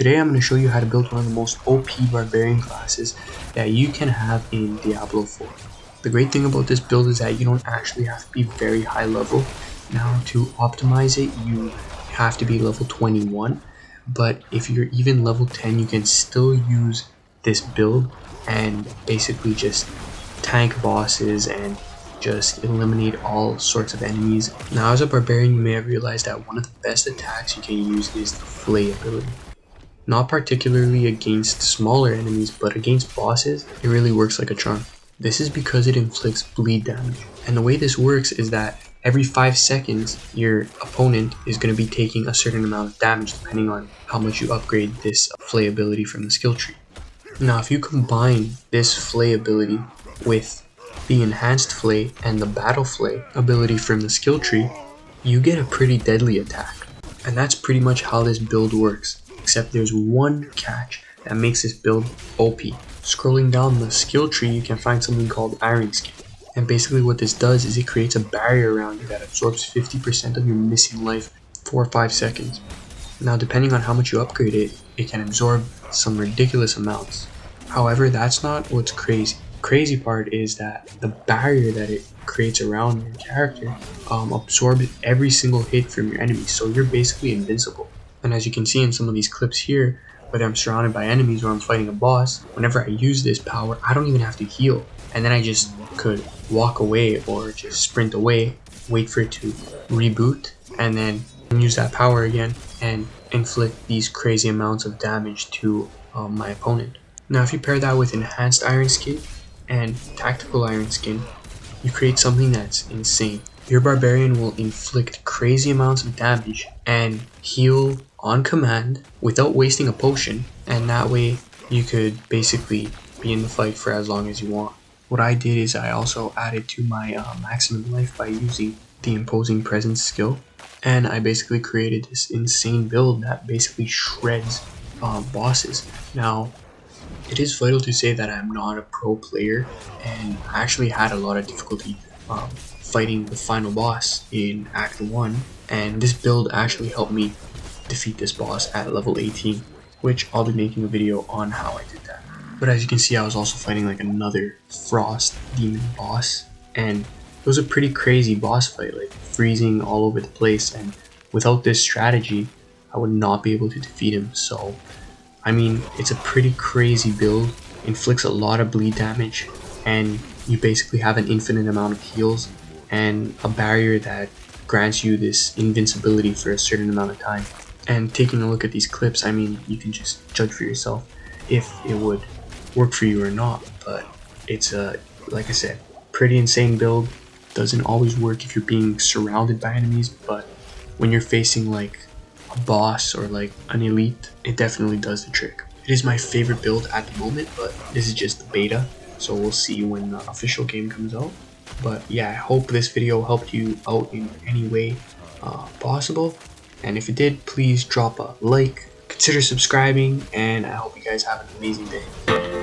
Today I'm going to show you how to build one of the most OP Barbarian classes that you can have in Diablo 4. The great thing about this build is that you don't actually have to be very high level. Now to optimize it, you have to be level 21, but if you're even level 10, you can still use this build and basically just tank bosses and just eliminate all sorts of enemies. Now as a barbarian, you may have realized that one of the best attacks you can use is the Flay ability. Not particularly against smaller enemies, but against bosses, it really works like a charm. This is because it inflicts bleed damage. And the way this works is that every 5 seconds, your opponent is going to be taking a certain amount of damage depending on how much you upgrade this Flay ability from the skill tree. Now if you combine this Flay ability with the enhanced Flay and the battle Flay ability from the skill tree, you get a pretty deadly attack. And that's pretty much how this build works, except there's one catch that makes this build OP. Scrolling down the skill tree, you can find something called Iron Skin. And basically what this does is it creates a barrier around you that absorbs 50% of your missing life for 5 seconds. Now depending on how much you upgrade it, it can absorb some ridiculous amounts. However, that's not what's crazy. The crazy part is that the barrier that it creates around your character absorbs every single hit from your enemies, so you're basically invincible. And as you can see in some of these clips here, whether I'm surrounded by enemies or I'm fighting a boss, whenever I use this power, I don't even have to heal. And then I just could walk away or just sprint away, wait for it to reboot, and then use that power again and inflict these crazy amounts of damage to my opponent. Now if you pair that with enhanced Iron Skin and tactical Iron Skin, you create something that's insane. Your barbarian will inflict crazy amounts of damage and heal on command without wasting a potion, and that way you could basically be in the fight for as long as you want. What I did is I also added to my maximum life by using the imposing presence skill, and I basically created this insane build that basically shreds bosses. Now it is vital to say that I'm not a pro player, and I actually had a lot of difficulty fighting the final boss in Act 1, and this build actually helped me defeat this boss at level 18, which I'll be making a video on how I did that. But as you can see, I was also fighting like another frost demon boss, and it was a pretty crazy boss fight, like freezing all over the place, and without this strategy I would not be able to defeat him. So I mean, it's a pretty crazy build, inflicts a lot of bleed damage, and you basically have an infinite amount of heals and a barrier that grants you this invincibility for a certain amount of time. And taking a look at these clips, I mean, you can just judge for yourself if it would work for you or not. But it's a, like I said, pretty insane build. Doesn't always work if you're being surrounded by enemies, but when you're facing like a boss or like an elite, it definitely does the trick. It is my favorite build at the moment, but this is just the beta, so we'll see when the official game comes out. But yeah, I hope this video helped you out in any way possible, and if it did, please drop a like, consider subscribing, and I hope you guys have an amazing day.